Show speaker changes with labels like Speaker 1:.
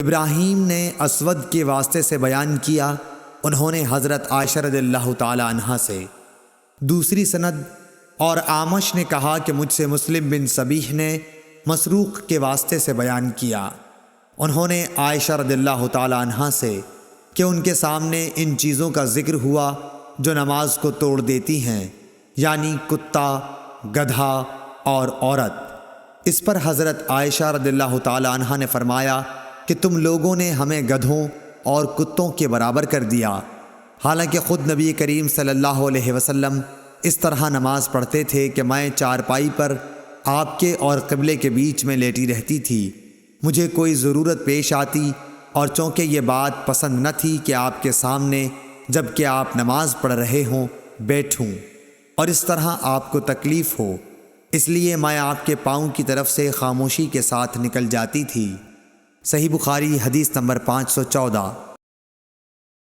Speaker 1: ابراہیم نے اسود کے واسطے سے بیان کیا، انہوں نے حضرت عائشہ رضی اللہ تعالی عنہا سے۔ دوسری سند اور اعمش نے کہا کہ مجھ سے مسلم بن صبیح نے مسروق کے واسطے سے بیان کیا، انہوں نے عائشہ رضی اللہ تعالی عنہا سے کہ ان کے سامنے ان چیزوں کا ذکر ہوا جو نماز کو توڑ دیتی ہیں، یعنی کتا، گدھا اور عورت۔ اس پر حضرت عائشہ رضی اللہ تعالی عنہا نے فرمایا کہ تم لوگوں نے ہمیں گدھوں اور کتوں کے برابر کر دیا، حالانکہ خود نبی کریم صلی اللہ علیہ وسلم اس طرح نماز پڑھتے تھے کہ میں چارپائی پر آپ کے اور قبلے کے بیچ میں لیٹی رہتی تھی، مجھے کوئی ضرورت پیش آتی اور چونکہ یہ بات پسند نہ تھی کہ آپ کے سامنے جب کہ آپ نماز پڑھ رہے ہوں بیٹھوں اور اس طرح آپ کو تکلیف ہو، اس لیے میں آپ کے پاؤں کی طرف سے خاموشی کے ساتھ نکل جاتی تھی۔ صحیح بخاری حدیث نمبر 514۔